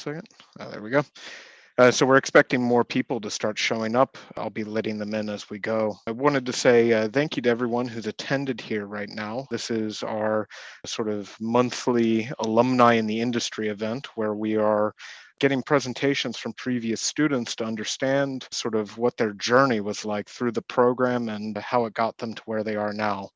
second. There we go. So we're expecting more people to start showing up. I'll be letting them in as we go. I wanted to say thank you to everyone who's attended here right now. This is our sort of monthly alumni in the industry event where we are getting presentations from previous students to understand sort of what their journey was like through the program and how it got them to where they are now.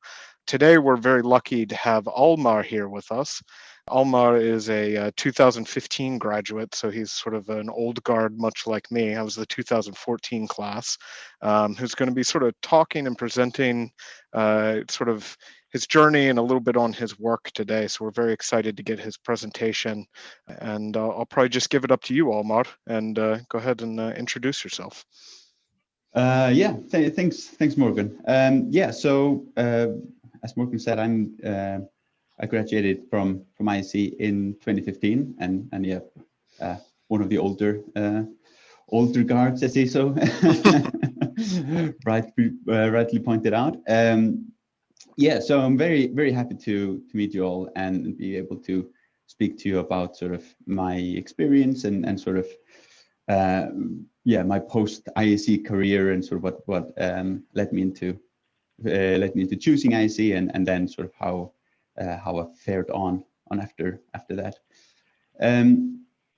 Today, we're very lucky to have Almar here with us. Almar is a 2015 graduate, so he's sort of an old guard, much like me. I was the 2014 class, who's going to be sort of talking and presenting sort of his journey and a little bit on his work today. So we're very excited to get his presentation. And I'll probably just give it up to you, Almar, and go ahead and introduce yourself. Thanks, Morgan. So as Morgan said, I graduated from IC in 2015, and one of the older guards, I say so. Rightly pointed out. So I'm very happy to meet you all and be able to speak to you about sort of my experience and sort of my post IAC career and sort of what led me into choosing IAC and then sort of how I fared on after that.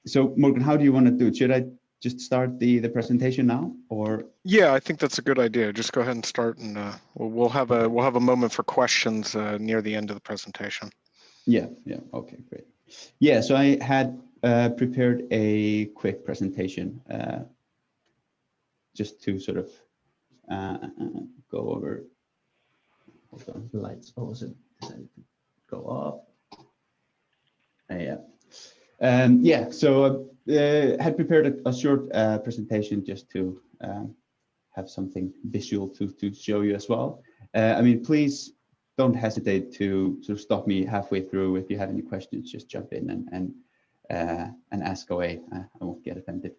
So Morgan, how do you want to do it? Should I just start the presentation now, or? Yeah, I think that's a good idea. Just go ahead and start, and we'll have a moment for questions near the end of the presentation. Yeah. Okay, great. Yeah, so I had prepared a quick presentation just to sort of go over. Hold on, the lights also decided to go off. So had prepared a short presentation just to have something visual to show you as well. I mean, please don't hesitate to sort of stop me halfway through. If you have any questions, just jump in and ask away. I won't get offended.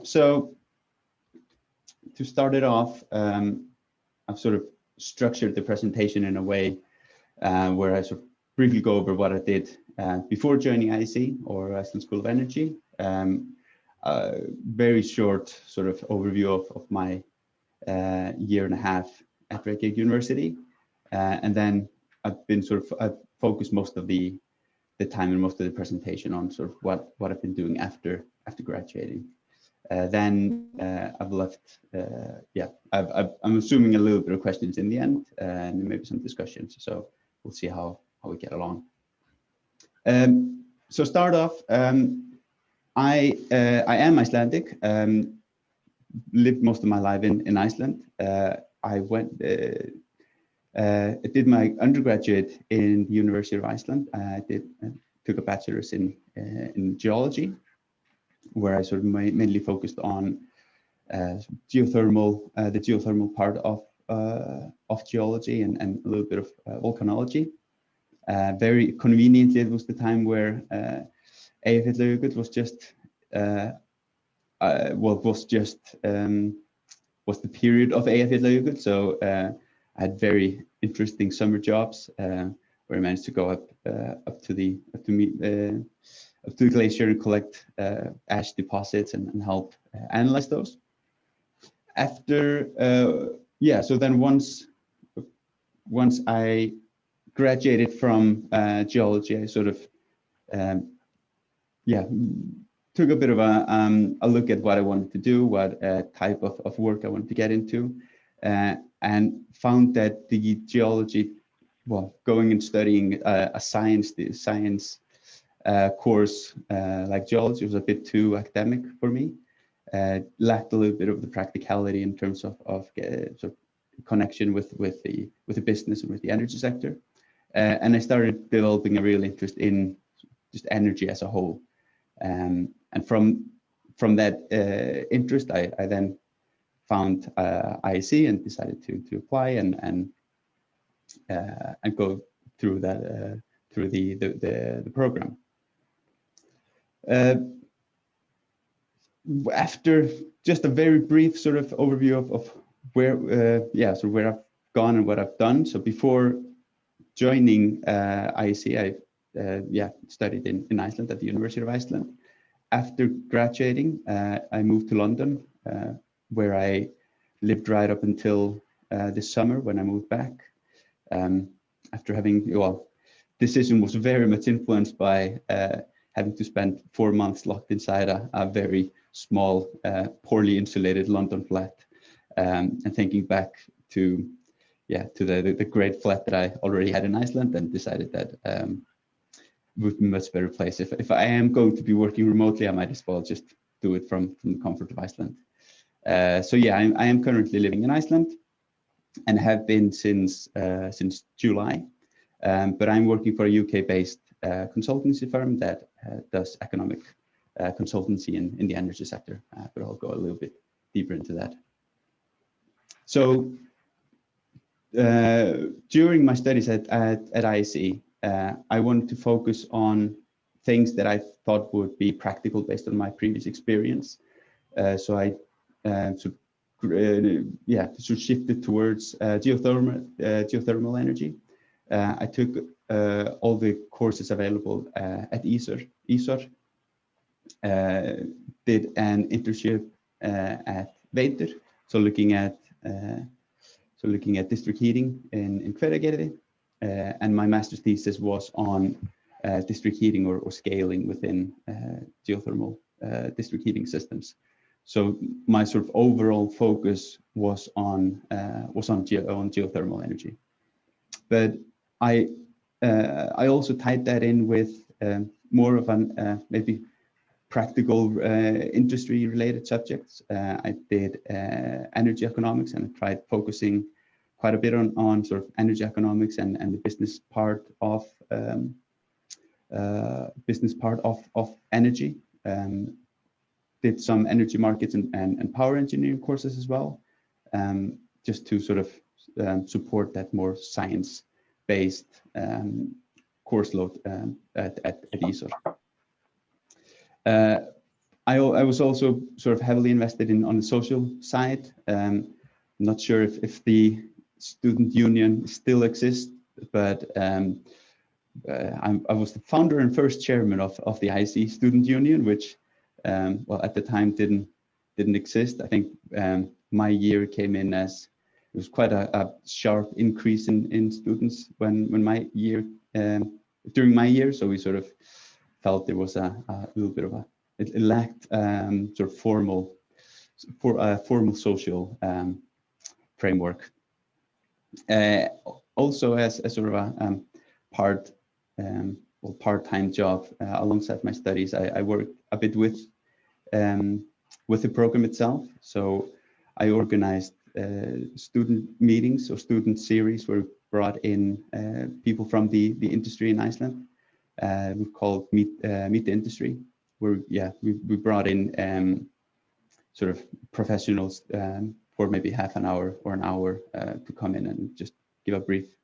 So to start it off, I've sort of structured the presentation in a way where I sort of briefly go over what I did before joining IEC or Iceland School of Energy. Very short sort of overview of my year and a half at Reykjavik University, and then I've focused most of the time and most of the presentation on sort of what I've been doing after graduating. Then I've left. I'm assuming a little bit of questions in the end, and maybe some discussions. So we'll see how we get along. So start off. I am Icelandic. Lived most of my life in Iceland. I did my undergraduate in the University of Iceland. I took a bachelor's in geology, where I sort of mainly focused on geothermal, the geothermal part of geology and a little bit of volcanology. Very conveniently, it was the time where Eyjafjallajökull was the period of Eyjafjallajökull. So I had very interesting summer jobs where I managed to go up to the glacier and collect ash deposits and help analyze those. So then once I graduated from geology, I sort of took a bit of a look at what I wanted to do, what type of work I wanted to get into, and found that the geology, going and studying a science course like geology was a bit too academic for me. Lacked a little bit of the practicality in terms of sort of connection with the business and with the energy sector, and I started developing a real interest in just energy as a whole. And from that interest, I then found IEC and decided to apply and go through that through the program. After just a very brief sort of overview of where where I've gone and what I've done. So before joining IEC, studied in Iceland at the University of Iceland. After graduating, I moved to London, where I lived right up until this summer when I moved back. After having, decision was very much influenced by having to spend 4 months locked inside a very small, poorly insulated London flat, and thinking back to the great flat that I already had in Iceland, and decided that would be a much better place. If I am going to be working remotely, I might as well just do it from the comfort of Iceland. So yeah, I am currently living in Iceland and have been since July. But I'm working for a UK-based consultancy firm that does economic consultancy in the energy sector. But I'll go a little bit deeper into that. So during my studies at ISE, I wanted to focus on things that I thought would be practical based on my previous experience. So I shifted towards geothermal energy. I took all the courses available at ESR, did an internship at Veitur, so looking at district heating in Hveragerði, and my master's thesis was on district heating or scaling within geothermal district heating systems. So my sort of overall focus was on geothermal energy, but I also tied that in with more of an maybe practical industry-related subjects. I did energy economics, and I tried focusing quite a bit on sort of energy economics and the business part of energy. Did some energy markets and power engineering courses as well, just to sort of support that more science-based course load at ESR. I was also sort of heavily invested on the social side. Not sure if the student union still exists, but I was the founder and first chairman of the IC student union, which at the time didn't exist. I think my year came in as it was quite a sharp increase in students when my year during my year. So we sort of felt there was a little bit of it lacked sort of formal social framework. Also, as sort of a part-time job alongside my studies, I worked a bit with the program itself. So I organized student meetings or student series where we brought in people from the industry in Iceland. We called Meet the Industry, where we brought in sort of professionals for maybe half an hour or an hour to come in and just give a brief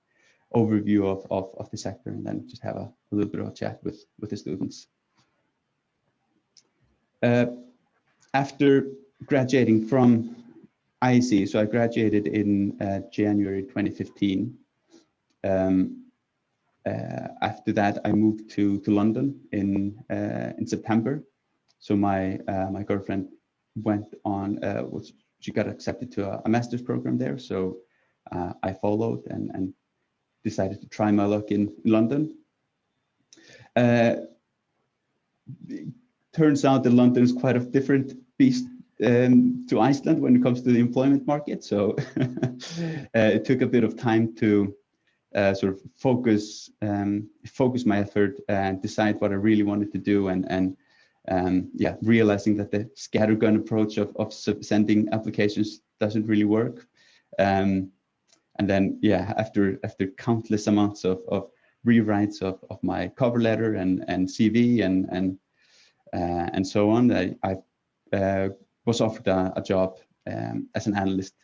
overview of the sector, and then just have a little bit of a chat with the students. After graduating from IC, so I graduated in January 2015. After that, I moved to London in September. So my girlfriend went on, she got accepted to a master's program there. So I followed and decided to try my luck in London. Turns out that London is quite a different beast to Iceland when it comes to the employment market. So it took a bit of time to sort of focus my effort and decide what I really wanted to do, and realizing that the scattergun approach of sending applications doesn't really work. And then after countless amounts of rewrites of my cover letter and CV and so on, I was offered a job as an analyst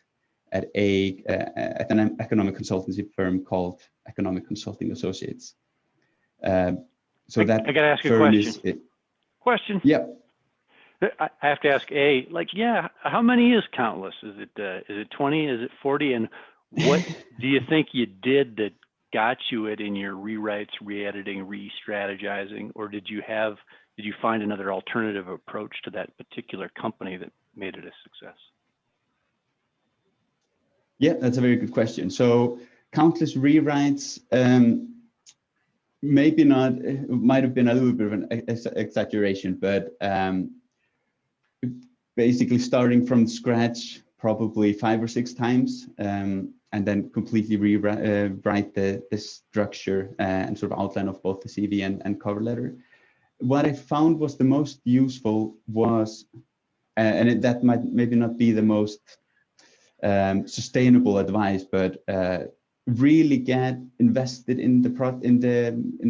at an economic consultancy firm called Economic Consulting Associates. So I gotta ask you a question. Question. Yeah. I have to ask how many is countless? Is it 20? Is it 40? And what do you think you did that got you it in your rewrites, re-editing, re-strategizing, or did you find another alternative approach to that particular company that made it a success? Yeah, that's a very good question. So countless rewrites, maybe not, it might have been a little bit of an exaggeration, but basically starting from scratch probably 5 or 6 times, and then completely rewrite the structure and sort of outline of both the CV and cover letter. What I found was the most useful was, that might maybe not be the most sustainable advice, but really get invested in the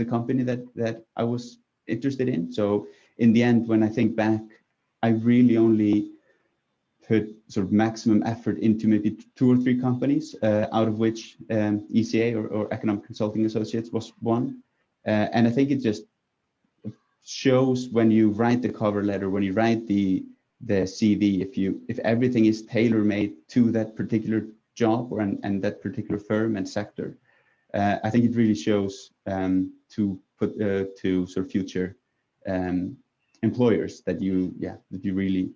company that I was interested in. So in the end, when I think back, I really only put sort of maximum effort into maybe 2 or 3 companies, out of which ECA or Economic Consulting Associates was one. And I think it just shows when you write the cover letter, when you write the CV, if everything is tailor-made to that particular job and that particular firm and sector, I think it really shows to sort of future employers that you really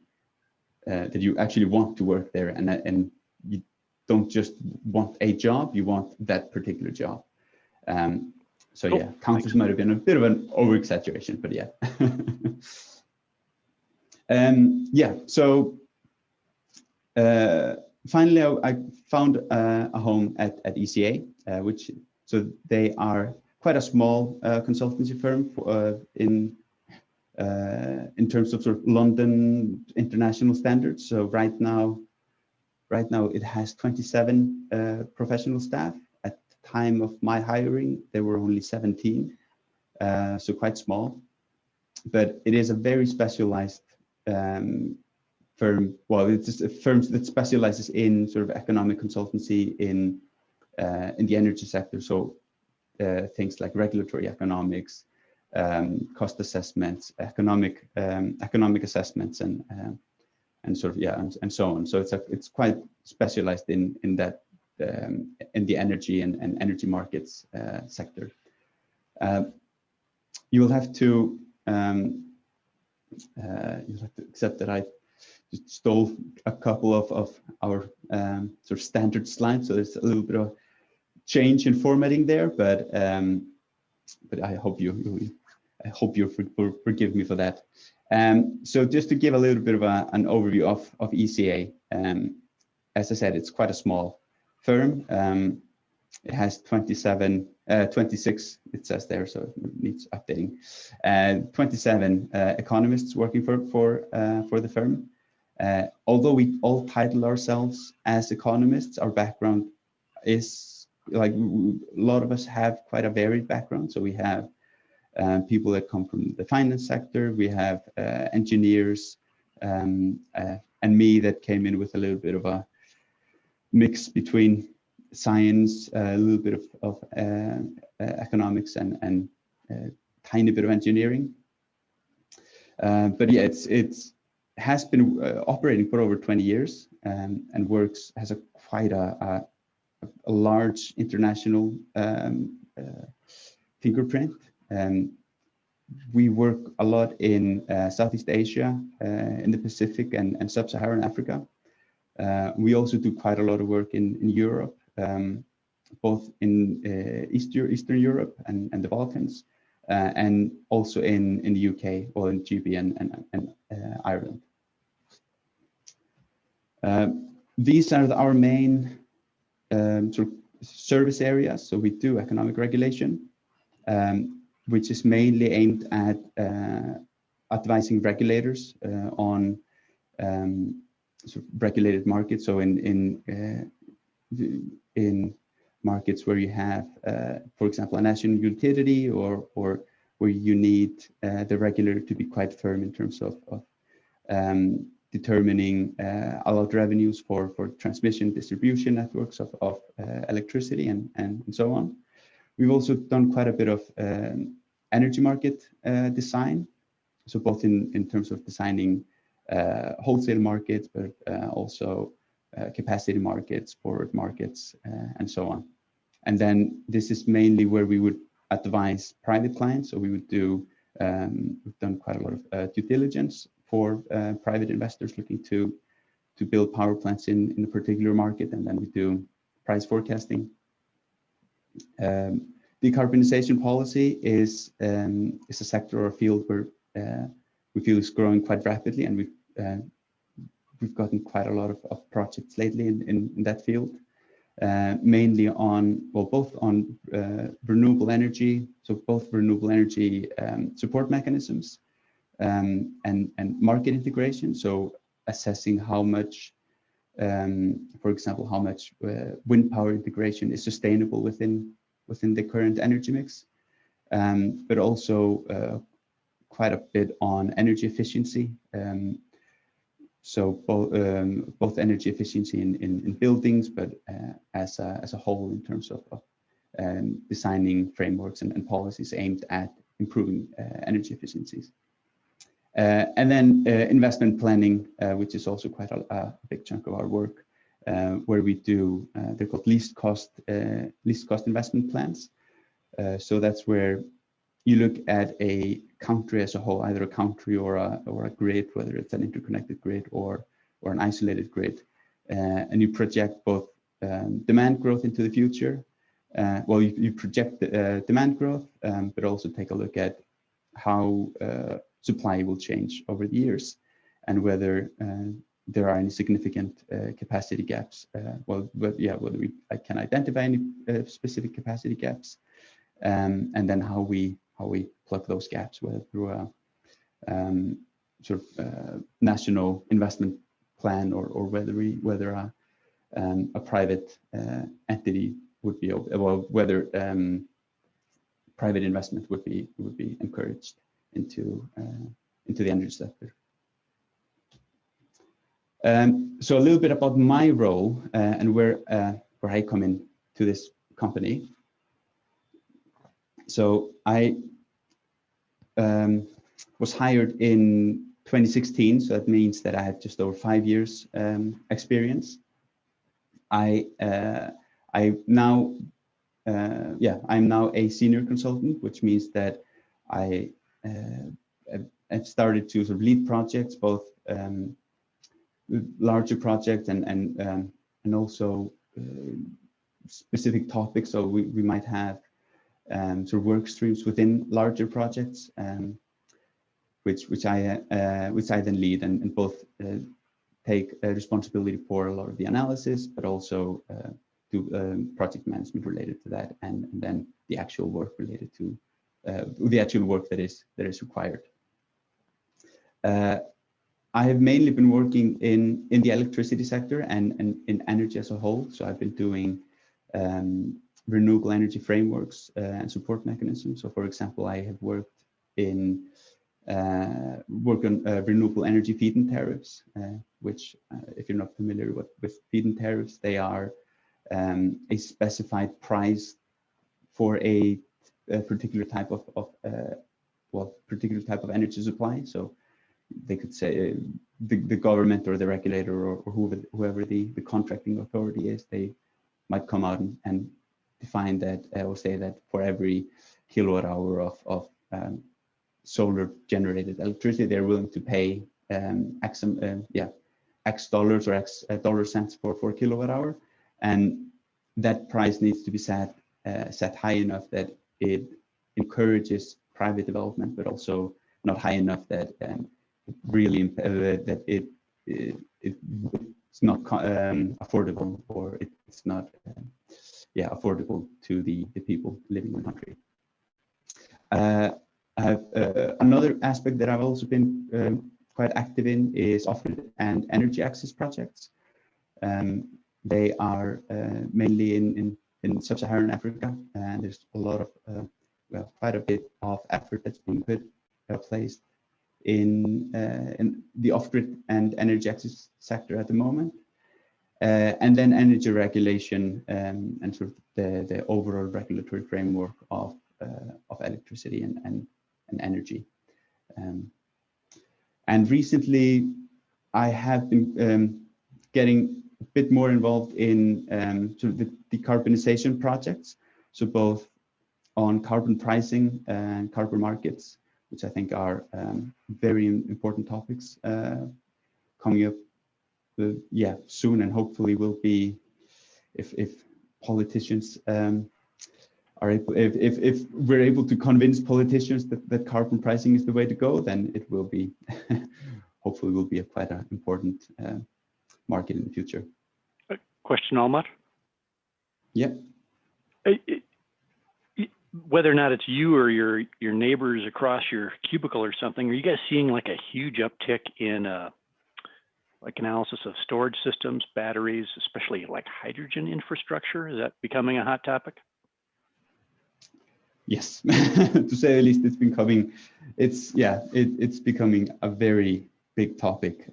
that you actually want to work there, and you don't just want a job, you want that particular job. So Cool. yeah, countless might have been a bit of an over-exaggeration, but yeah. Yeah, so finally I found a home at ECA, so they are quite a small consultancy firm in terms of sort of London international standards. So right now it has 27 professional staff. At the time of my hiring, there were only 17, so quite small. But it is a very specialized firm. Well, it's a firm that specializes in sort of economic consultancy in the energy sector. So things like regulatory economics, cost assessments, economic assessments, and sort of and so on. So it's quite specialized in that in the energy and energy markets sector. You'll have to accept that I just stole a couple of our sort of standard slides, so there's a little bit of change in formatting there, but I hope you forgive me for that. So just to give a little bit of an overview of ECA, as I said, it's quite a small firm. It has 26, it says there, so it needs updating. 27 economists working for the firm. Although we all title ourselves as economists, our background is like a lot of us have quite a varied background. So we have people that come from the finance sector, we have engineers, and me that came in with a little bit of a mix between science, a little bit of economics, and tiny bit of engineering. But yeah, it has been operating for over 20 years, and has quite a large international fingerprint. We work a lot in Southeast Asia, in the Pacific, and Sub-Saharan Africa. We also do quite a lot of work in Europe, both in Eastern Europe and the Balkans, and also in the UK, or in GB and Ireland. These are our main sort of service areas. So we do economic regulation, which is mainly aimed at advising regulators on sort of regulated markets. So in markets where you have, for example, a national utility, or where you need the regulator to be quite firm in terms of determining allowed revenues for transmission distribution networks of electricity and so on. We've also done quite a bit of energy market design, so both in terms of designing wholesale markets, but also capacity markets, forward markets, and so on. And then this is mainly where we would advise private clients. So we would do, we've done quite a lot of due diligence for private investors looking to build power plants in a particular market, and then we do price forecasting. Decarbonization policy is a sector or a field where we feel is growing quite rapidly, and we've gotten quite a lot of projects lately in that field, mainly on, well, both on renewable energy, so both renewable energy support mechanisms and market integration. So assessing how much, for example, how much wind power integration is sustainable within the current energy mix, but also quite a bit on energy efficiency. So both energy efficiency in buildings, but as a whole in terms of designing frameworks and policies aimed at improving energy efficiencies. And then investment planning, which is also quite a big chunk of our work, where we do, they're called least cost investment plans. So that's where you look at a country as a whole, either a country or a grid, whether it's an interconnected grid or an isolated grid, and you project both demand growth into the future. Well, you project the demand growth, but also take a look at how supply will change over the years, and whether there are any significant capacity gaps. Whether we can identify any specific capacity gaps, and then how we plug those gaps, whether through a sort of national investment plan or whether a private entity would be, well, whether private investment would be encouraged into the energy sector. So a little bit about my role and where I come in to this company. So I was hired in 2016, so that means that I have just over 5 years experience. I'm now a senior consultant, which means that I've started to sort of lead projects, both larger projects and also specific topics. So we might have sort of work streams within larger projects, which I then lead and both take responsibility for a lot of the analysis, but also do project management related to that, and then the actual work related to the actual work that is required. I have mainly been working in the electricity sector and in energy as a whole. So I've been doing renewable energy frameworks and support mechanisms. So for example, I have worked on renewable energy feed-in tariffs, which if you're not familiar with feed-in tariffs, they are a specified price for a particular type of energy supply. So they could say the government or the regulator or whoever the contracting authority is, they might come out and define that or say that for every kilowatt hour of solar generated electricity, they're willing to pay X dollars or X dollar cents for kilowatt hour, and that price needs to be set high enough that it encourages private development, but also not high enough that really that it's not affordable, or it's not affordable to the people living in the country. Another aspect that I've also been quite active in is Offgrid and energy access projects. They are mainly in sub-Saharan Africa, and there's a lot of quite a bit of effort that's being placed in the Offgrid and energy access sector at the moment, and then energy regulation and sort of the overall regulatory framework of electricity and energy. And recently, I have been getting a bit more involved in sort of decarbonization projects. So both on carbon pricing and carbon markets, which I think are very important topics coming up soon, and hopefully will be, if politicians are able, if we're able to convince politicians that carbon pricing is the way to go, then it will be hopefully will be quite an important market in the future. Question, Almar? Yeah. Whether or not it's you or your neighbors across your cubicle or something, are you guys seeing like a huge uptick in like analysis of storage systems, batteries, especially like hydrogen infrastructure? Is that becoming a hot topic? Yes, to say the least, it's becoming a very big topic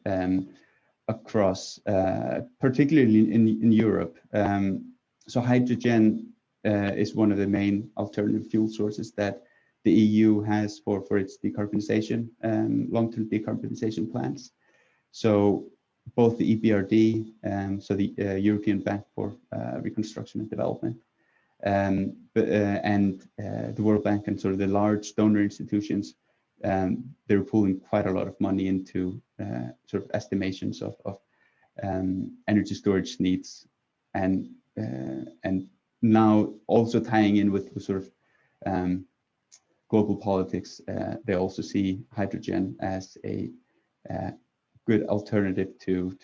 across, particularly in Europe. So hydrogen is one of the main alternative fuel sources that the EU has for its decarbonization, long-term decarbonization plans. So both the EBRD, so the European Bank for Reconstruction and Development, and the World Bank and sort of the large donor institutions, they're pulling quite a lot of money into sort of estimations of energy storage needs, and now also tying in with sort of global politics, they also see hydrogen as a good alternative to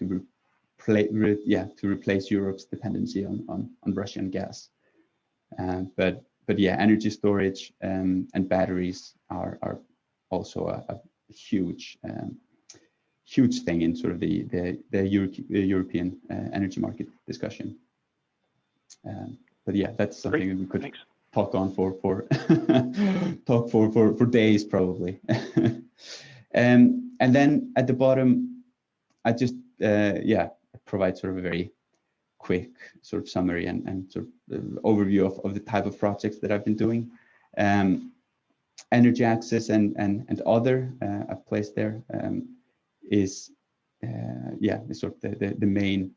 replace Europe's dependency on Russian gas. But yeah, energy storage and batteries are also a huge thing in sort of the European energy market discussion. But yeah, that's something that we could talk on for days probably. And then at the bottom, I just provide sort of a very quick sort of summary and sort of overview of the type of projects that I've been doing. Energy access and other I've placed there is sort of the main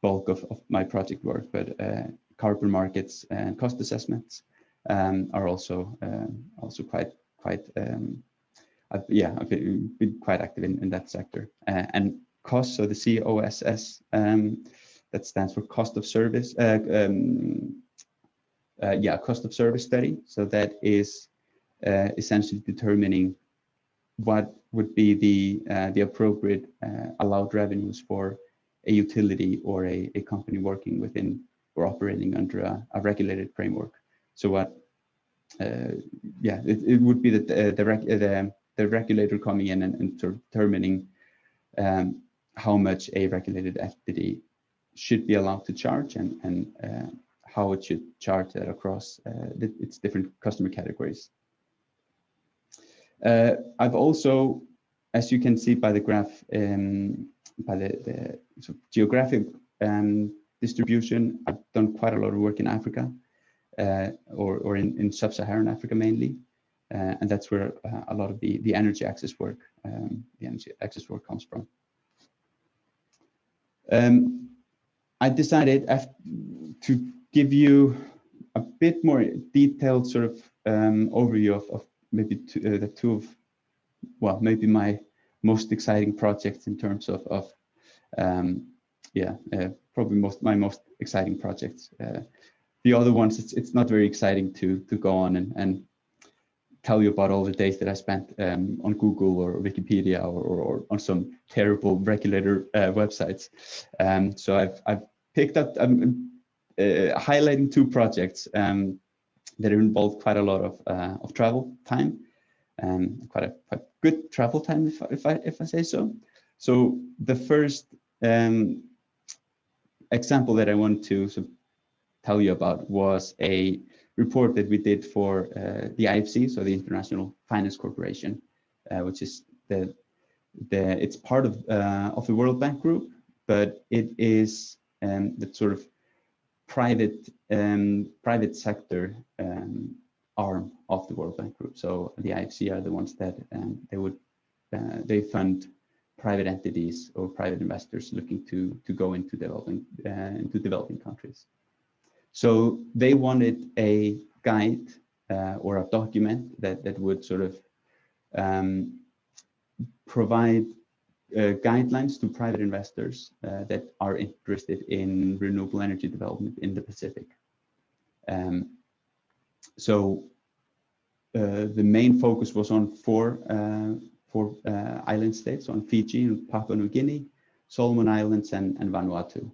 bulk of my project work, but carbon markets and cost assessments are also quite I've been quite active in that sector, and cost, so the COSS, that stands for cost of service, cost of service study. So that is essentially determining what would be the appropriate allowed revenues for a utility or a company working within or operating under a regulated framework. So what it would be the regulator coming in and sort of determining how much a regulated entity should be allowed to charge and how it should charge that across its different customer categories. I've also, as you can see by the graph, by the sort of geographic distribution, I've done quite a lot of work in Africa, or in sub-Saharan Africa mainly, and that's where a lot of the energy access work comes from. I decided to give you a bit more detailed sort of overview of maybe maybe my most exciting projects in terms of probably my most exciting projects. The other ones, it's not very exciting to go on and tell you about all the days that I spent on Google or Wikipedia or on some terrible regulator websites. So I've picked up, highlighting two projects that involve quite a lot of travel time, quite a good travel time, if I say so. So the first example that I want to sort of tell you about was a report that we did for the IFC, so the International Finance Corporation, which is it's part of the World Bank Group, but it is the sort of private sector arm of the World Bank Group. So the IFC are the ones that they fund private entities or private investors looking to go into developing countries. So they wanted a guide or a document that would sort of provide guidelines to private investors that are interested in renewable energy development in the Pacific. So the main focus was on four island states, on Fiji and Papua New Guinea, Solomon Islands, and Vanuatu.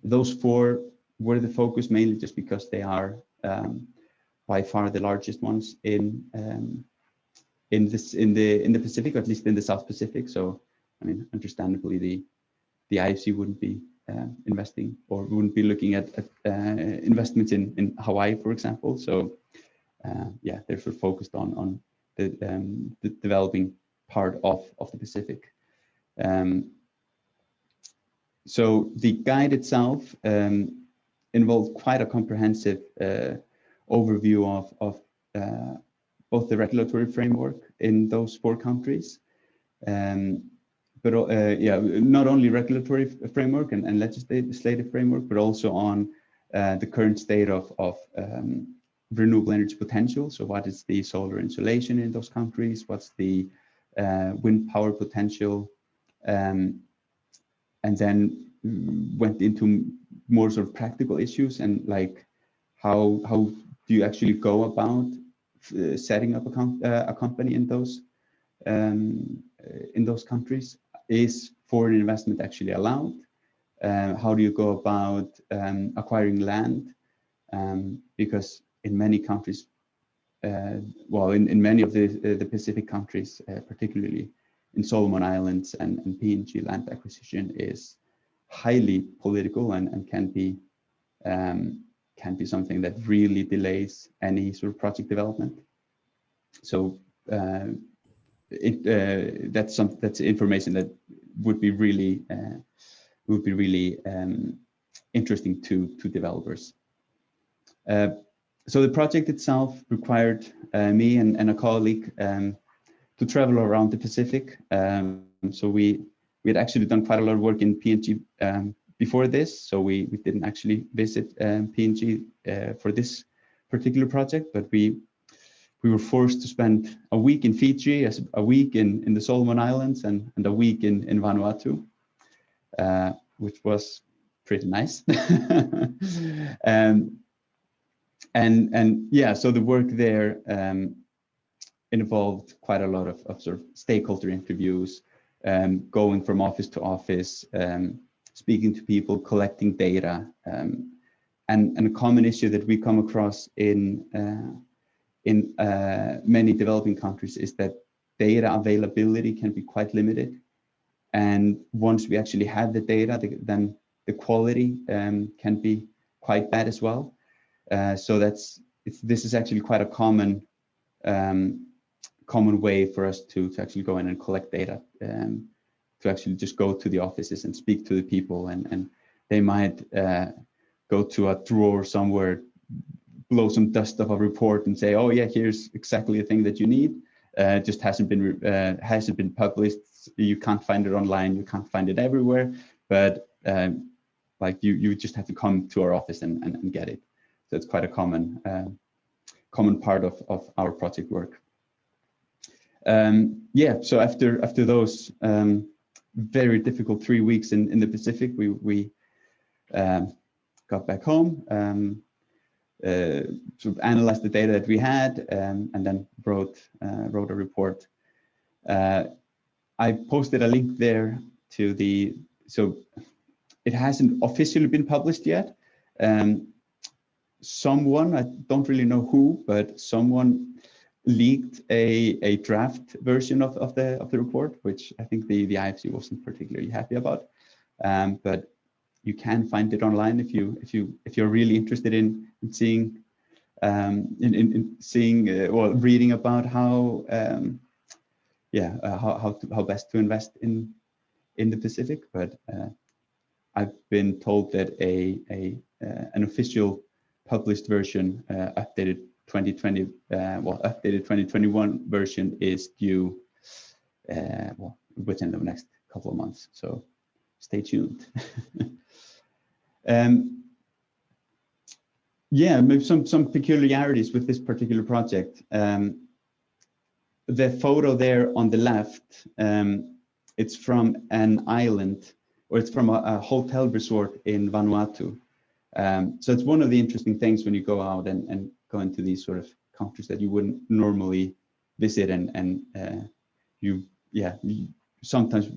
Those four were the focus mainly just because they are by far the largest ones in the Pacific, or at least in the South Pacific. So, I mean, understandably, the IFC wouldn't be investing or wouldn't be looking at investments in Hawaii, for example. So, yeah, they're sort of focused on the developing part of the Pacific. So the guide itself involved quite a comprehensive overview of both the regulatory framework in those four countries, but yeah, not only regulatory framework and legislative framework, but also on the current state of renewable energy potential. So what is the solar insolation in those countries? What's the wind power potential? And then went into more sort of practical issues and like how do you actually go about setting up a company in those countries? Is foreign investment actually allowed? How do you go about acquiring land? Because in many countries, well, in many of the Pacific countries, particularly in Solomon Islands and PNG, land acquisition is highly political and can be something that really delays any sort of project development. So that's information that would be really interesting to developers. So the project itself required me and a colleague to travel around the Pacific. So we had actually done quite a lot of work in PNG before this, so we didn't actually visit PNG for this particular project, but we were forced to spend a week in Fiji, a week in the Solomon Islands, and a week in Vanuatu, which was pretty nice. And yeah, so the work there involved quite a lot of sort of stakeholder interviews, going from office to office, speaking to people, collecting data, and a common issue that we come across in many developing countries is that data availability can be quite limited. And once we actually have the data, then the quality can be quite bad as well. So this is actually quite a common way for us to actually go in and collect data, to actually just go to the offices and speak to the people, and they might go to a drawer somewhere, blow some dust off a report and say, oh yeah, here's exactly the thing that you need. Just hasn't been published. You can't find it online. You can't find it everywhere. But like you just have to come to our office and get it. So it's quite a common part of our project work. Yeah. So after those very difficult 3 weeks in the Pacific, we got back home. Sort of analyzed the data that we had, and then wrote a report. I posted a link there to so it hasn't officially been published yet. Someone, I don't really know who, but someone leaked a draft version of the report, which I think the IFC wasn't particularly happy about. But you can find it online if you're really interested in seeing or reading about how how best to invest in the Pacific. But I've been told that an official published version, updated 2021 version is due within the next couple of months. So stay tuned. Yeah, maybe some peculiarities with this particular project. The photo there on the left, it's from an island, or it's from a hotel resort in Vanuatu. So it's one of the interesting things when you go out and go into these sort of countries that you wouldn't normally visit, and sometimes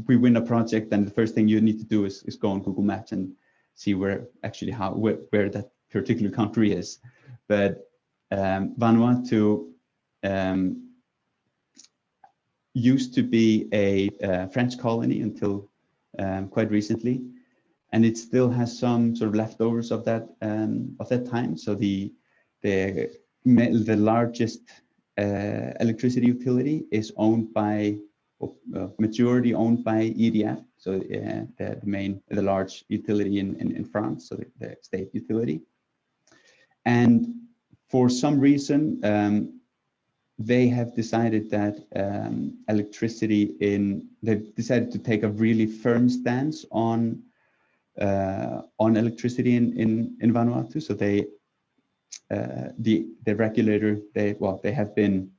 we win a project, and the first thing you need to do is go on Google Maps and see where that particular country is. But Vanuatu used to be a French colony until quite recently, and it still has some sort of leftovers of that time. So the largest electricity utility is owned by majority owned by EDF, so the large utility in France, so the state utility. And for some reason, they have decided that they've decided to take a really firm stance on electricity in Vanuatu. So the regulator, there have been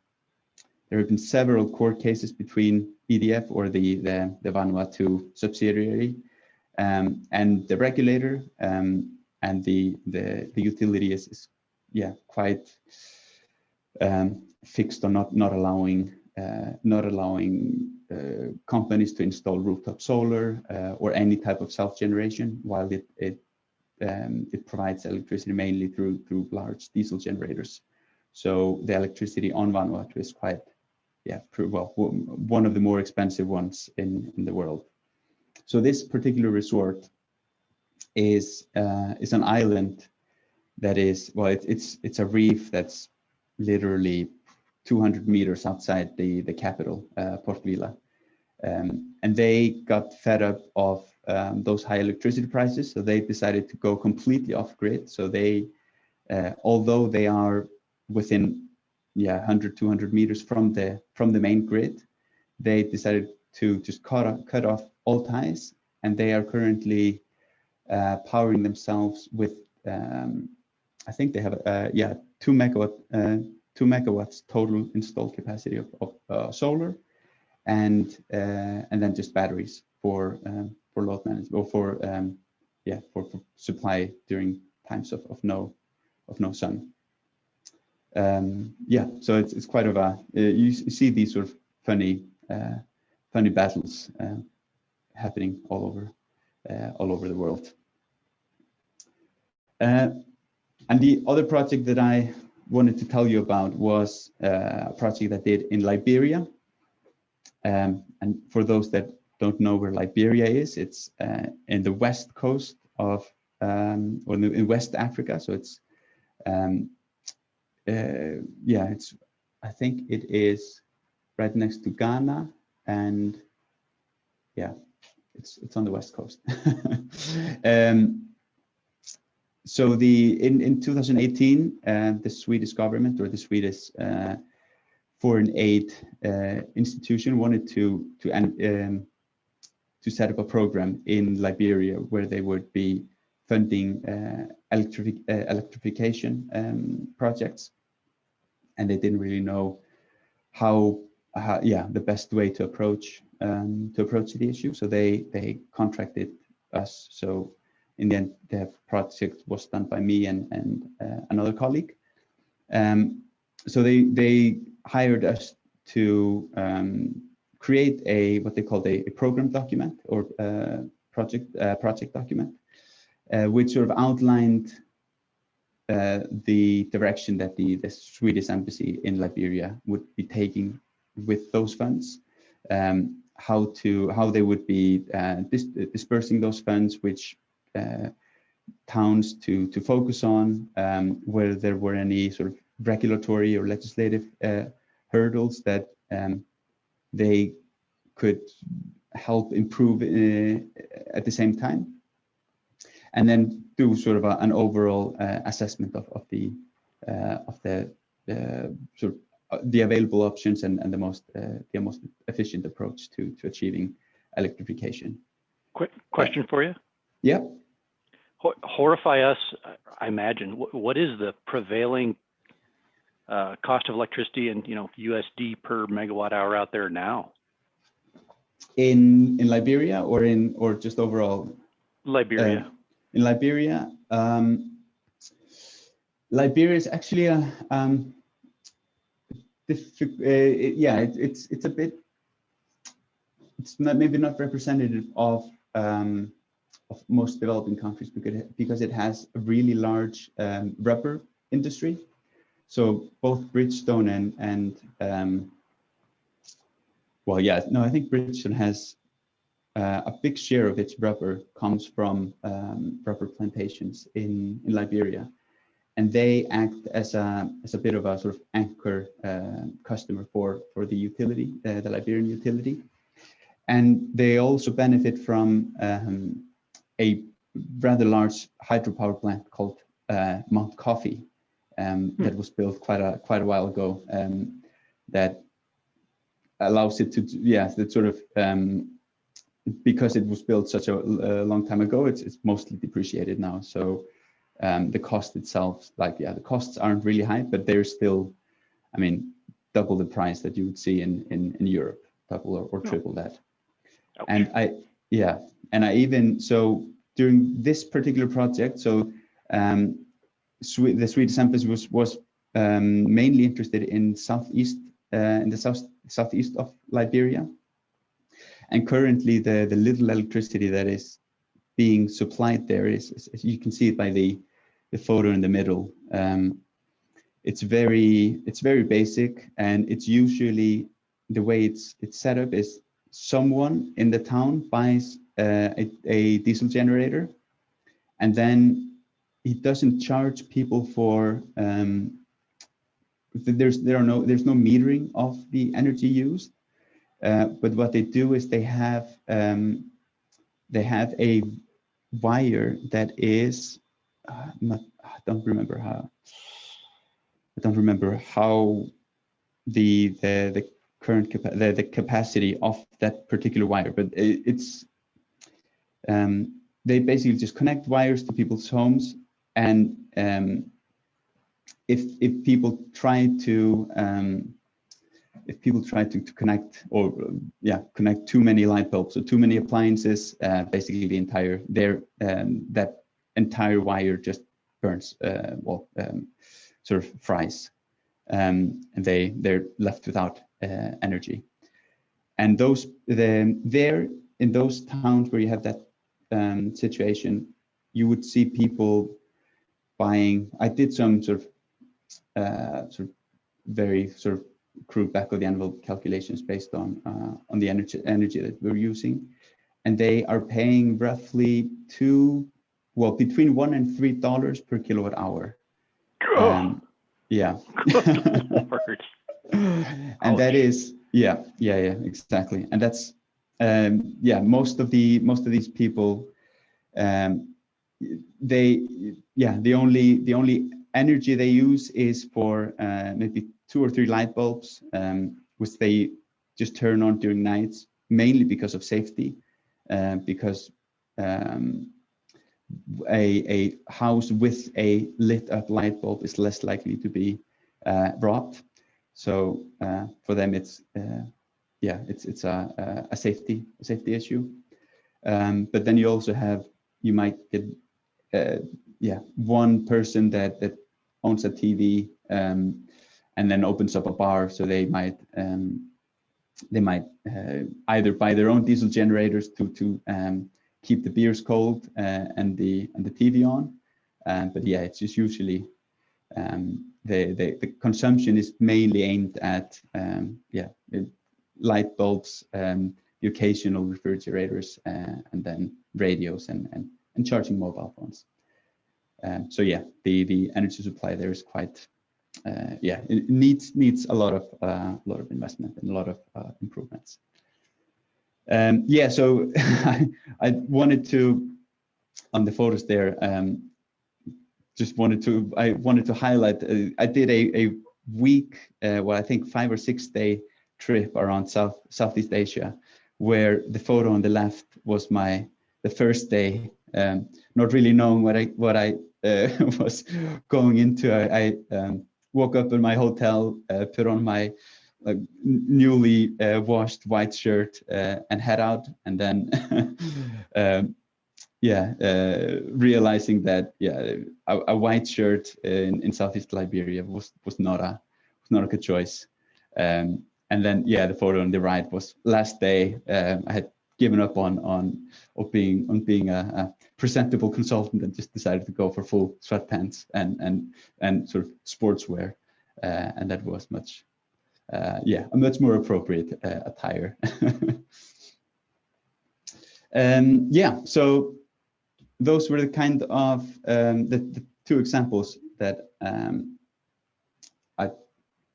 several court cases between EDF, or the Vanuatu subsidiary, and the regulator, and the utility is quite fixed on not allowing companies to install rooftop solar or any type of self-generation, while it provides electricity mainly through large diesel generators. So the electricity on Vanuatu is quite one of the more expensive ones in the world. So this particular resort is an island that is, it's a reef that's literally 200 meters outside the capital, Port Vila. And they got fed up of those high electricity prices, so they decided to go completely off grid. So they, although they are within 100, 200 meters from the main grid, they decided to just cut off all ties, and they are currently powering themselves with I think they have 2 megawatts total installed capacity of solar, and then just batteries for load management, or for supply during times of no sun. So it's quite of a you see these sort of funny battles happening all over the world. And the other project that I wanted to tell you about was a project I did in Liberia. And for those that don't know where Liberia is, it's in the west coast of, or in West Africa. So it's, I think it is right next to Ghana, and it's on the west coast. So in 2018, the Swedish government, or the Swedish foreign aid institution, wanted to set up a program in Liberia where they would be funding electrification projects, and they didn't really know how the best way to approach the issue. So they contracted us. So in the end, the project was done by me and another colleague. So they hired us to create what they called a program document, or project document, which sort of outlined the direction that the Swedish embassy in Liberia would be taking with those funds, how they would be dispersing those funds, which towns to focus on, where there were any sort of regulatory or legislative hurdles that they could help improve at the same time, and then do sort of an overall assessment of the sort of the available options and the most efficient approach to achieving electrification. Quick question for you. Yeah. horrify us, I imagine. What is the prevailing cost of electricity and USD per megawatt hour out there now? In Liberia or just overall? Liberia. In Liberia, Liberia is actually a it's a bit, it's not, maybe not representative of most developing countries because it has a really large rubber industry. So both Bridgestone and I think Bridgestone has a big share of its rubber comes from rubber plantations in Liberia, and they act as a bit of a sort of anchor customer for the utility, the Liberian utility, and they also benefit from a rather large hydropower plant called Mount Coffee that was built quite a while ago, that allows it to that sort of because it was built such a long time ago, it's mostly depreciated now. So the cost itself, the costs aren't really high, but they're still, I mean, double the price that you would see in Europe, double or triple that. And I even, so during this particular project, so the Swedish campus was mainly interested in the southeast of Liberia. And currently the little electricity that is being supplied there is you can see it by the photo in the middle. It's very basic, and it's usually, the way it's set up is someone in the town buys a diesel generator, and then he doesn't charge people for there's no metering of the energy used, but what they do is they have a wire that is I don't remember how the current the capacity of that particular wire, but it's they basically just connect wires to people's homes, and if people try to connect connect too many light bulbs or too many appliances, basically that entire wire just burns, sort of fries, and they're left without energy. And there in those towns where you have that situation, you would see people buying. I did some sort of very sort of crude back of the envelope calculations based on the energy that we're using, and they are paying roughly between $1 and $3 per kilowatt hour. And that is exactly, and that's most of these people, the only energy they use is for maybe 2 or 3 light bulbs, which they just turn on during nights, mainly because of safety, because a house with a lit up light bulb is less likely to be robbed. So for them, it's a safety issue. But then you might get one person that owns a TV and then opens up a bar, so they might either buy their own diesel generators to keep the beers cold and the TV on, but it's just usually the consumption is mainly aimed at light bulbs, the occasional refrigerators, and then radios and charging mobile phones. So the energy supply there is quite it needs a lot of investment and a lot of improvements. So I wanted to, on the photos there, I wanted to highlight, I did a week, I think 5 or 6 day trip around Southeast Asia, where the photo on the left was the first day not really knowing what I was going into. I woke up in my hotel, put on my newly washed white shirt and head out, and then realizing that a white shirt in Southeast Liberia was not a good choice. And then the photo on the right was last day. I had given up on being a presentable consultant and just decided to go for full sweatpants and sort of sportswear, and that was a much more appropriate attire. So those were the kind of the two examples that I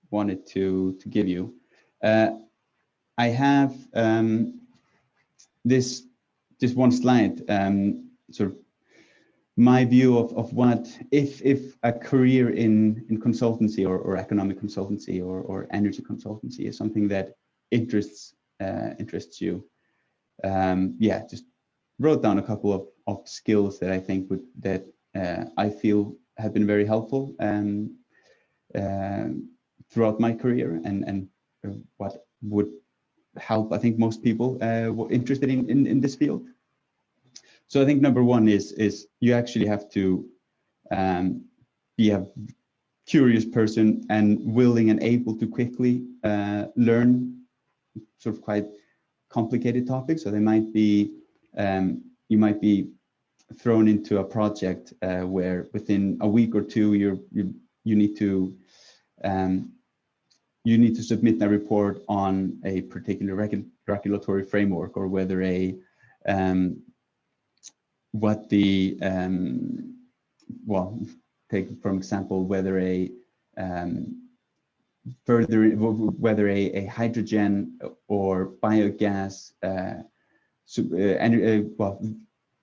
wanted to give you. I have this one slide, sort of my view of what if a career in consultancy or economic consultancy or energy consultancy is something that interests you. Just wrote down a couple of skills that I think I feel have been very helpful throughout my career, and what would help, I think, most people interested in this field. So I think number one is you actually have to be a curious person and willing and able to quickly learn sort of quite complicated topics. So they might be you might be thrown into a project where within a week or two you need to submit a report on a particular regulatory framework, or whether take for example whether a hydrogen or biogas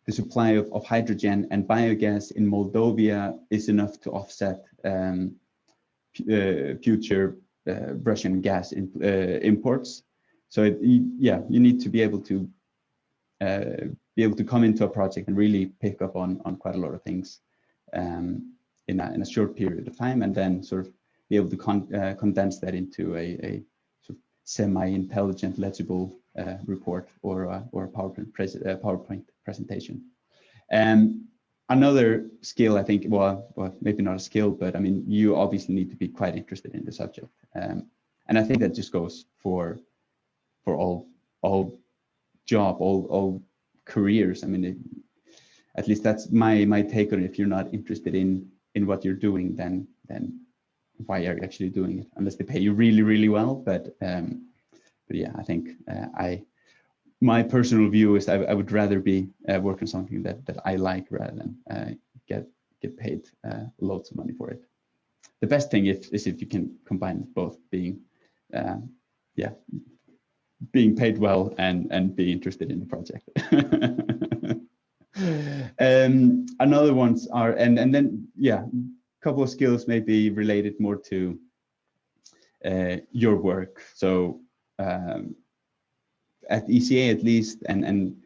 the supply of hydrogen and biogas in Moldova is enough to offset future Russian gas imports. So you need to be able to come into a project and really pick up on quite a lot of things in a short period of time, and then sort of be able to condense that into a sort of semi-intelligent, legible report or a PowerPoint presentation. Another skill, I think, well, maybe not a skill, but I mean, you obviously need to be quite interested in the subject, and I think that just goes for all careers. I mean, at least that's my take on it. If you're not interested in what you're doing, then why are you actually doing it? Unless they pay you really, really well. But yeah, I think my personal view is I would rather be working on something that I like rather than get paid loads of money for it. The best thing is if you can combine both, being paid well and be interested in the project. Another ones are and then a couple of skills may be related more to your work. So at ECA at least, and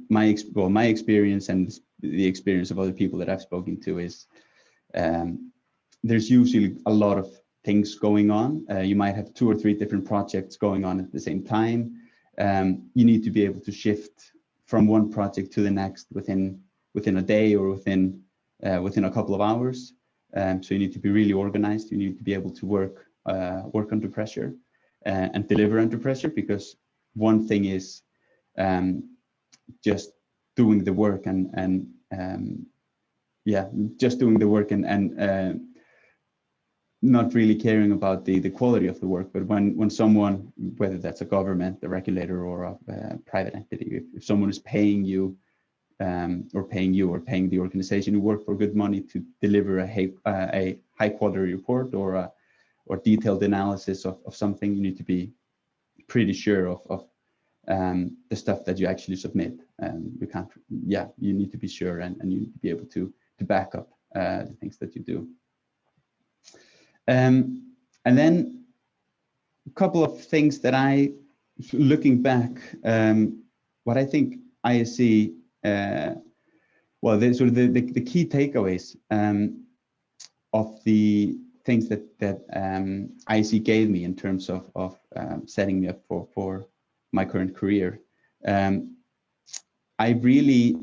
my experience and the experience of other people that I've spoken to is there's usually a lot of things going on. You might have 2 or 3 different projects going on at the same time. You need to be able to shift from one project to the next within a day or within a couple of hours. So you need to be really organized. You need to be able to work under pressure and deliver under pressure, because one thing is just doing the work and not really caring about the quality of the work. But when someone, whether that's a government, a regulator, or a private entity, if someone is paying you or paying the organization who work for good money to deliver a high quality report or detailed analysis of something, you need to be pretty sure of the stuff that you actually submit. You need to be sure, and you need to be able to back up the things that you do. And then a couple of things that looking back, what I think ISC well, the key takeaways of the things that IC gave me in terms of setting me up for my current career. I really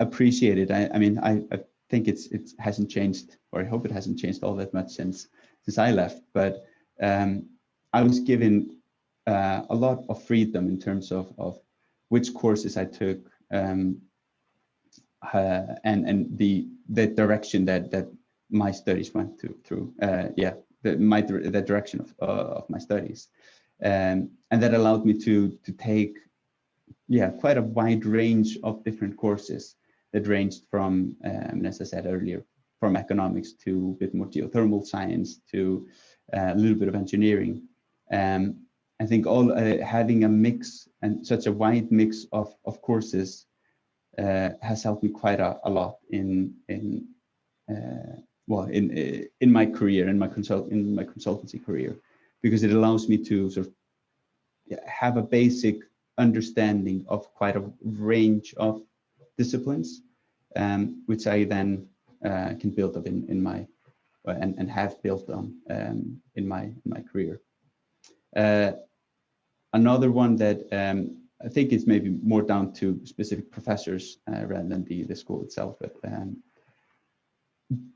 appreciate it. I mean, I think it hasn't changed, or I hope it hasn't changed all that much since I left. But I was given a lot of freedom in terms of which courses I took, and the direction that my studies went through. The direction of my studies, and that allowed me to take quite a wide range of different courses that ranged from, as I said earlier, from economics to a bit more geothermal science to a little bit of engineering. I think all having a mix and such a wide mix of courses has helped me quite a lot in my career, in my consultancy career, because it allows me to sort of have a basic understanding of quite a range of disciplines, which I then can build up in my and have built on in my career. Another one that I think is maybe more down to specific professors rather than the school itself, but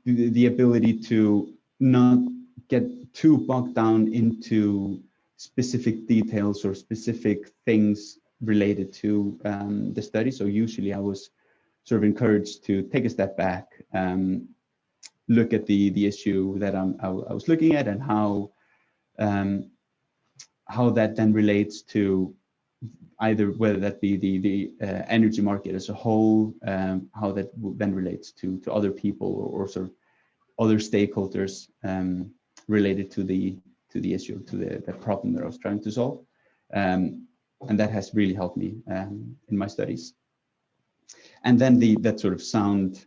the ability to not get too bogged down into specific details or specific things related to the study. So usually I was sort of encouraged to take a step back, look at the issue that I was looking at, and how that then relates to either whether that be the energy market as a whole, how that then relates to other people or sort of other stakeholders related to the issue, to the problem that I was trying to solve. And that has really helped me in my studies. And then that sort of sound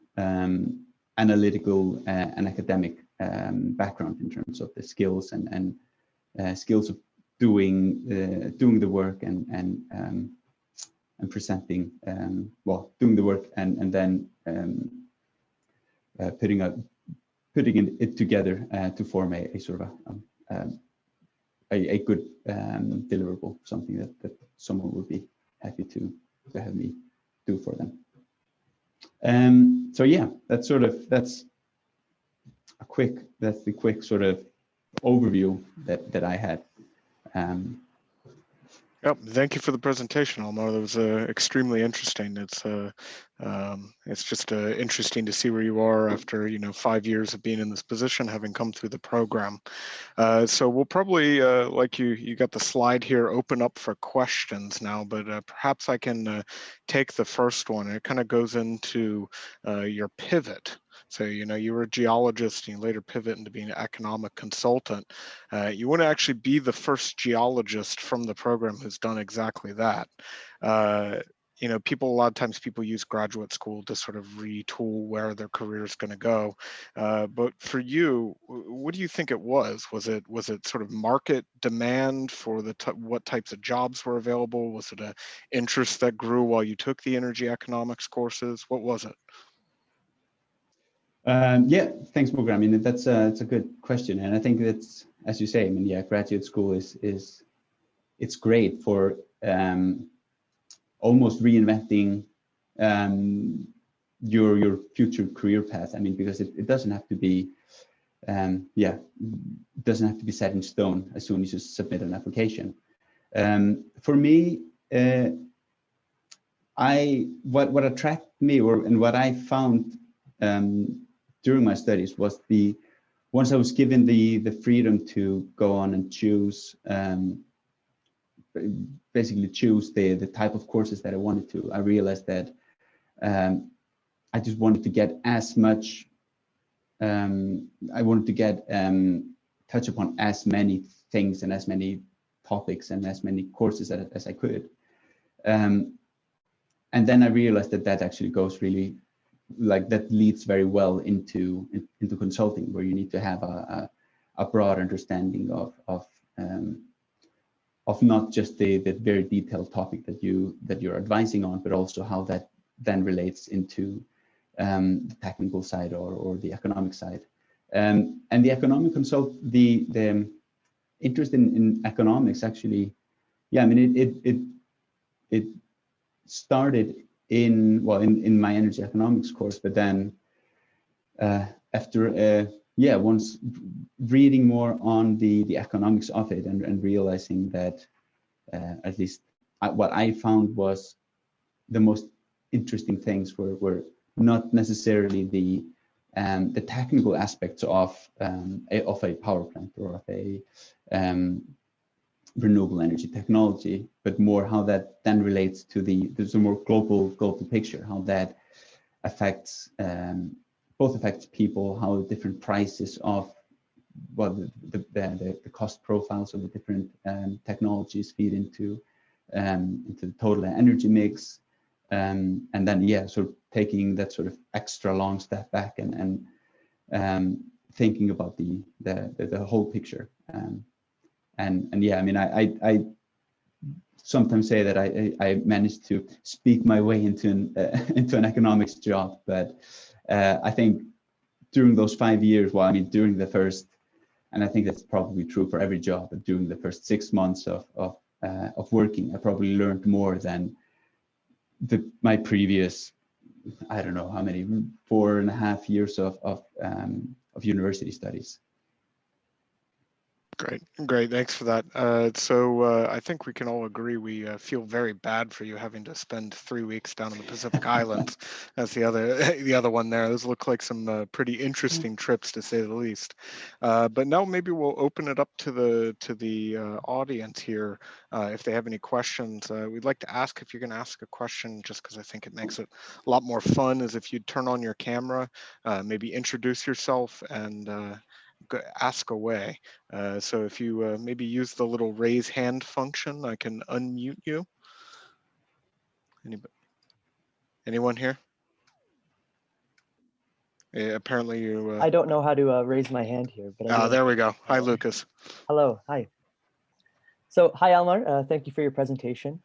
analytical and academic background in terms of the skills and skills of doing the work and presenting, doing the work and then putting it together to form a sort of a good deliverable, something that someone would be happy to have me do for them. So yeah, that's the quick sort of overview that I had. Yep. Thank you for the presentation, Almar. That was extremely interesting. It's just interesting to see where you are after 5 years of being in this position, having come through the program. So we'll probably, like you got the slide here, open up for questions now. But perhaps I can take the first one. It kind of goes into your pivot. So, you were a geologist and you later pivot into being an economic consultant. You want to actually be the first geologist from the program who's done exactly that. A lot of times people use graduate school to sort of retool where their career is going to go. But for you, what do you think it was? Was it sort of market demand for what types of jobs were available? Was it an interest that grew while you took the energy economics courses? What was it? Yeah, thanks, Morgan. I mean, it's a good question, and I think that's, as you say, I mean, yeah, graduate school it's great for almost reinventing your future career path. I mean, because it doesn't have to be it doesn't have to be set in stone as soon as you submit an application. For me, what attracted me and what I found during my studies was once I was given the freedom to go on and choose, basically choose the type of courses that I wanted to, I realized that I just wanted to get as much, I wanted to get touch upon as many things and as many topics and as many courses as I could. And then I realized that actually goes really, like, that leads very well into consulting, where you need to have a broad understanding of not just the very detailed topic that you're advising on, but also how that then relates into the technical side or the economic side. And the economic the interest in economics actually, yeah, I mean, it started in my energy economics course, but then after once reading more on the economics of it and realizing that at least what I found was the most interesting things were not necessarily the technical aspects of a power plant or of a renewable energy technology, but more how that then relates to there's a more global picture, how that affects both affects people, how different prices of the cost profiles of the different technologies feed into the total energy mix, and then sort of taking that sort of extra long step back and thinking about the whole picture. And yeah, I mean, I sometimes say that I managed to speak my way into an economics job, but I think during those 5 years, well, I mean, during the first, and I think that's probably true for every job, but during the first 6 months of working, I probably learned more than my previous, I don't know how many, 4.5 years of university studies. Great. Thanks for that. I think we can all agree we feel very bad for you having to spend 3 weeks down in the Pacific Islands. That's the other one there. Those look like some pretty interesting trips, to say the least. But now maybe we'll open it up to the audience here. If they have any questions, we'd like to ask, if you're going to ask a question, just because I think it makes it a lot more fun, is if you turn on your camera, maybe introduce yourself and ask away. So if you maybe use the little raise hand function, I can unmute you. Anyone here? Apparently you... I don't know how to raise my hand here, but there we go. Hi, Lucas. Hello, hi. So hi, Almar. Thank you for your presentation.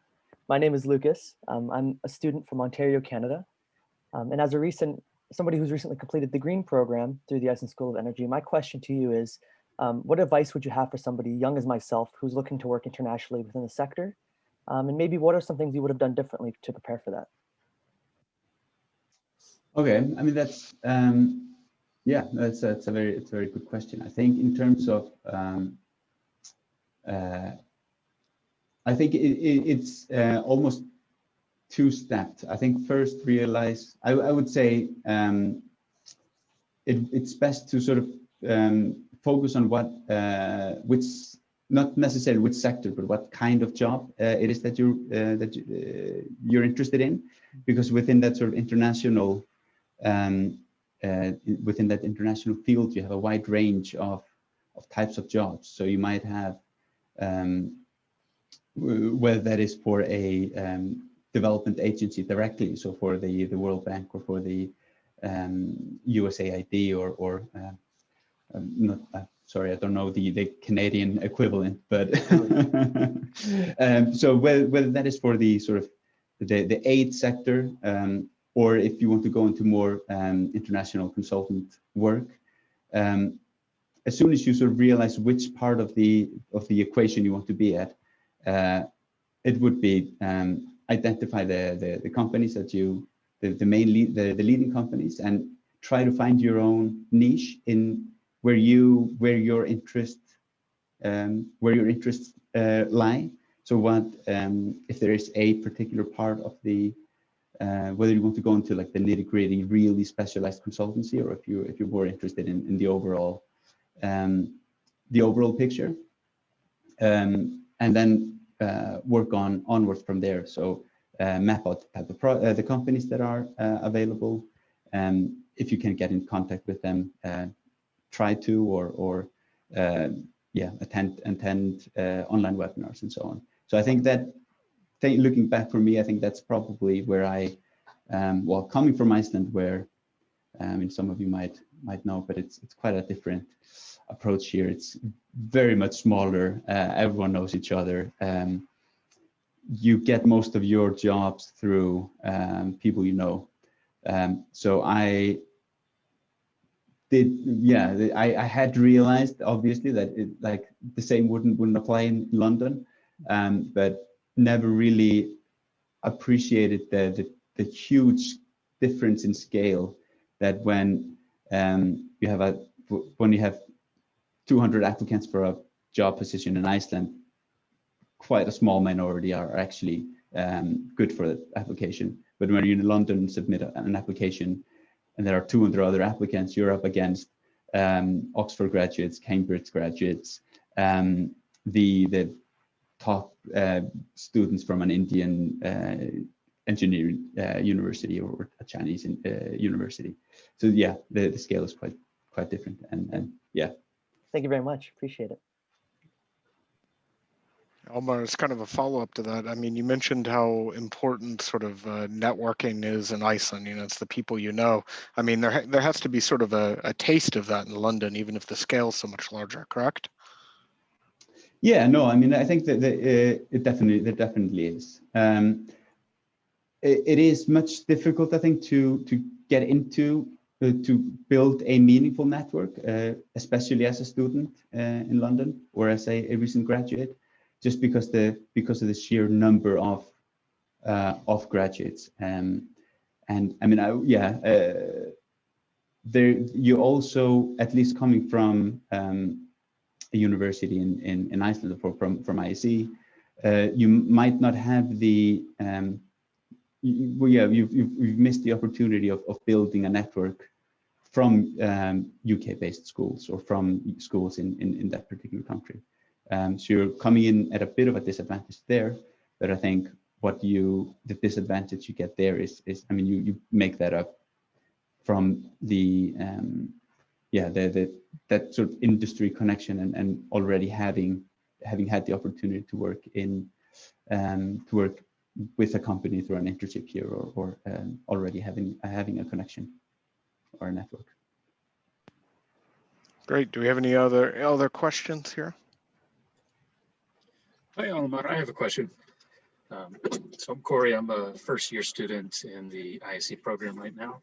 My name is Lucas. I'm a student from Ontario, Canada. And as somebody who's recently completed the Green program through the Iceland School of Energy, my question to you is, what advice would you have for somebody young as myself who's looking to work internationally within the sector? And maybe what are some things you would have done differently to prepare for that? Okay, I mean, that's a very good question. I think in terms of I think it's almost two-stepped. I think first realize, I would say it's best to sort of focus on which, not necessarily which sector, but what kind of job it is that you're interested in, because within that sort of international within that international field, you have a wide range of types of jobs. So you might have whether that is for a development agency directly, so for the World Bank or for the USAID or not, sorry, I don't know the Canadian equivalent, but so whether that is for the sort of the aid sector, or if you want to go into more international consultant work, as soon as you sort of realize which part of the equation you want to be at, it would be identify the companies that the leading companies, and try to find your own niche in where your interests lie. So what if there is a particular part of the whether you want to go into like the nitty-gritty, really specialized consultancy, or if you're more interested in the overall picture, and then work onwards from there. So map out the type of the companies that are available, and if you can get in contact with them, try to or attend online webinars and so on. So I think that looking back for me, I think that's probably where I well, coming from Iceland, where some of you might know, but it's quite a different approach here. It's very much smaller. Everyone knows each other. You get most of your jobs through people you know. So I did, yeah, I had realized obviously that like the same wouldn't apply in London, but never really appreciated the huge difference in scale that when you have 200 applicants for a job position in Iceland, quite a small minority are actually good for the application. But when you're in London, submit an application, and there are 200 other applicants, you're up against Oxford graduates, Cambridge graduates, the top students from an Indian engineering university or a Chinese university. So yeah, the scale is quite different, and yeah. Thank you very much. Appreciate it. Almar, it's kind of a follow-up to that. I mean, you mentioned how important sort of networking is in Iceland. You know, it's the people you know. I mean, there has to be sort of a taste of that in London, even if the scale is so much larger, correct? Yeah, no, I mean, I think that there definitely is. It is much difficult, I think, to get into to build a meaningful network, especially as a student in London or as a recent graduate, just because of the sheer number of graduates. And I mean, there you also, at least coming from a university in Iceland or from ISE, you might not have the you've missed the opportunity of building a network from UK-based schools or from schools in that particular country. So you're coming in at a bit of a disadvantage there, but I think the disadvantage you get there is I mean, you make that up from the that sort of industry connection and already having had the opportunity to work with a company through an internship here or already having a connection or a network. Great. Do we have any other questions here? Hi, Almar. I have a question. So I'm Corey. I'm a first-year student in the ISE program right now,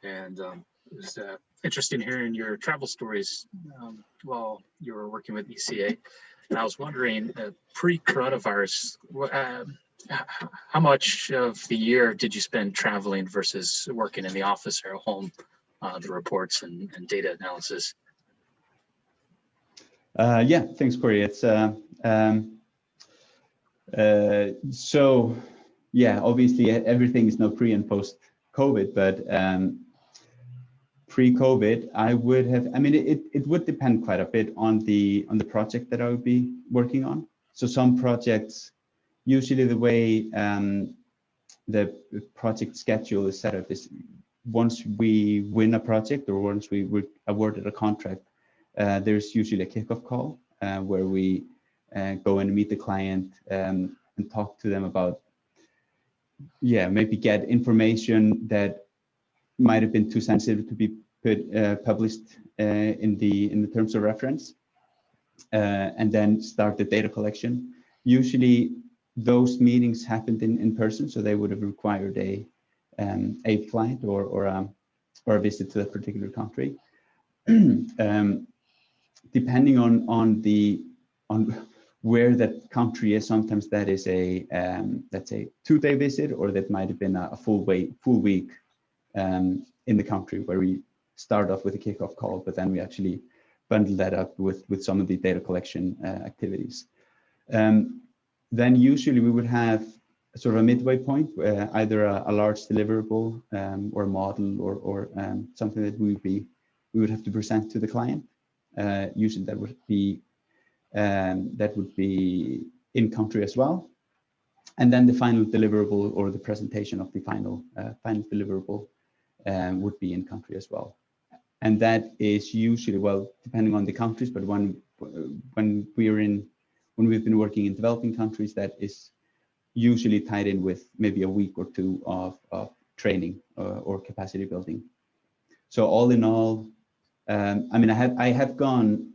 and it was interesting hearing your travel stories while you were working with ECA. And I was wondering, pre-coronavirus, how much of the year did you spend traveling versus working in the office or at home, the reports and data analysis? Yeah, thanks, Corey. It's so yeah, obviously everything is now pre and post COVID, but pre-COVID, I mean, it would depend quite a bit on the project that I would be working on. So some projects, usually the way the project schedule is set up is once we win a project or once we were awarded a contract, there's usually a kickoff call where we go and meet the client and talk to them about, maybe get information that might have been too sensitive to be published in the terms of reference, and then start the data collection. Usually those meetings happened in person, so they would have required a flight or a visit to a particular country. Depending on where that country is, sometimes that is let's say 2-day visit, or that might have been a full week in the country, where we start off with a kickoff call, but then we actually bundle that up with some of the data collection activities. Then usually we would have sort of a midway point, either a large deliverable or a model or something that we would have to present to the client. Usually that would be in country as well. And then the final deliverable or the presentation of the final deliverable would be in country as well. And that is usually, well, depending on the countries, but when we've been working in developing countries, that is usually tied in with maybe a week or two of training or capacity building. So all in all, I mean, I have gone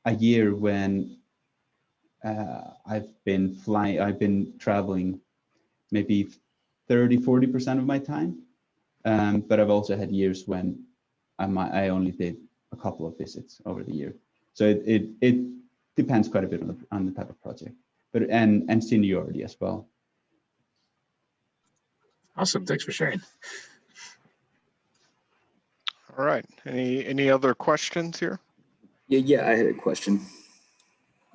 a year when I've been traveling maybe 30-40% of my time, but I've also had years when I only did a couple of visits over the year. So it depends quite a bit on the type of project, but and seniority as well. Awesome, thanks for sharing. All right, any other questions here? Yeah, I had a question.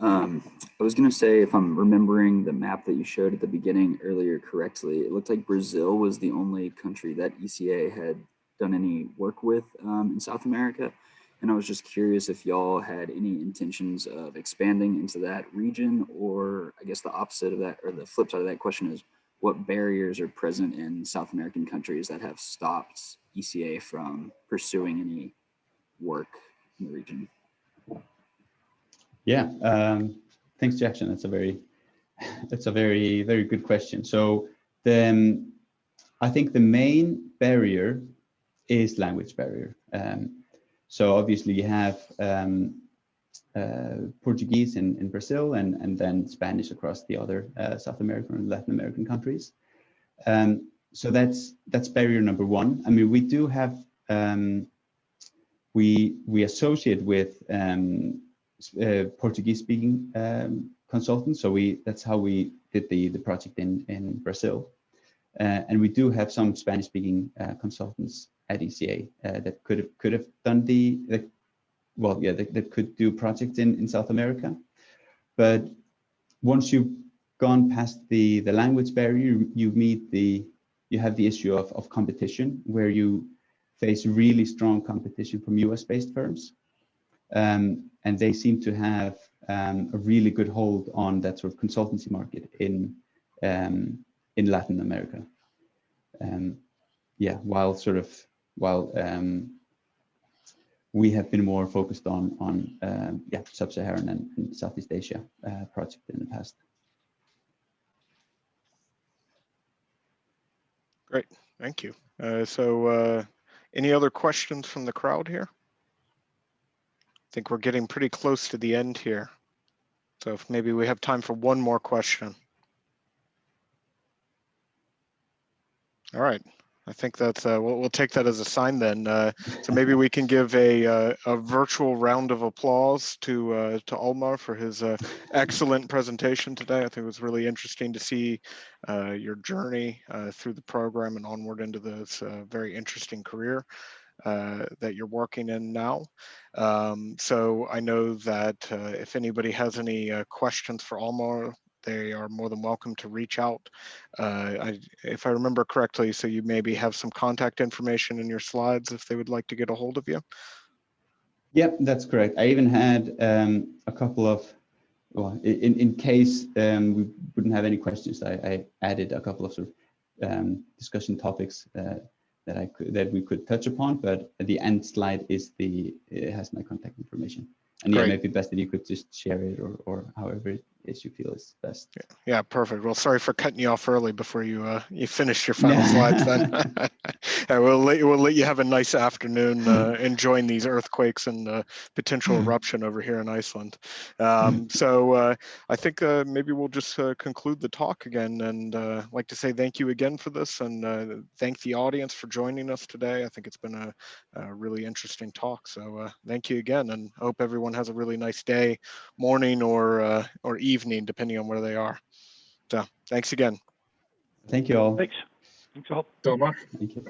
I was going to say, if I'm remembering the map that you showed at the beginning earlier correctly, it looked like Brazil was the only country that ECA had done any work with in South America. And I was just curious if y'all had any intentions of expanding into that region, or I guess the opposite of that, or the flip side of that question is, what barriers are present in South American countries that have stopped ECA from pursuing any work in the region? Yeah, thanks, Jackson. That's a very very good question. So I think the main barrier is language barrier. So obviously you have Portuguese in Brazil and then Spanish across the other South American and Latin American countries. So that's barrier number one. I mean, we do have we associate with Portuguese speaking consultants. So that's how we did the project in Brazil. And we do have some Spanish speaking consultants at ECA that could have done that could do projects in South America. But once you've gone past the language barrier, you have the issue of competition, where you face really strong competition from US-based firms. And they seem to have a really good hold on that sort of consultancy market in Latin America. While we have been more focused on Sub-Saharan and Southeast Asia project in the past. Great, thank you. So any other questions from the crowd here? I think we're getting pretty close to the end here. So if maybe we have time for one more question. All right, I think that's, we'll take that as a sign then. So maybe we can give a virtual round of applause to Almar for his excellent presentation today. I think it was really interesting to see your journey through the program and onward into this very interesting career that you're working in now. So I know that if anybody has any questions for Almar, they are more than welcome to reach out. If I remember correctly, so you maybe have some contact information in your slides if they would like to get a hold of you. Yep, that's correct. I even had a couple of, well, in case we wouldn't have any questions, I added a couple of sort of discussion topics that we could touch upon, but the end slide it has my contact information. And yeah, maybe best if you could just share it or however it is you feel is best. Yeah, perfect. Well, sorry for cutting you off early before you you finished your final slides then. We'll let you have a nice afternoon enjoying these earthquakes and potential eruption over here in Iceland. So I think maybe we'll just conclude the talk again, and like to say thank you again for this, and thank the audience for joining us today. I think it's been a really interesting talk. So thank you again, and hope everyone has a really nice day, morning, or evening, depending on where they are. So thanks again. Thank you all. Thanks all. Almar. Thank you.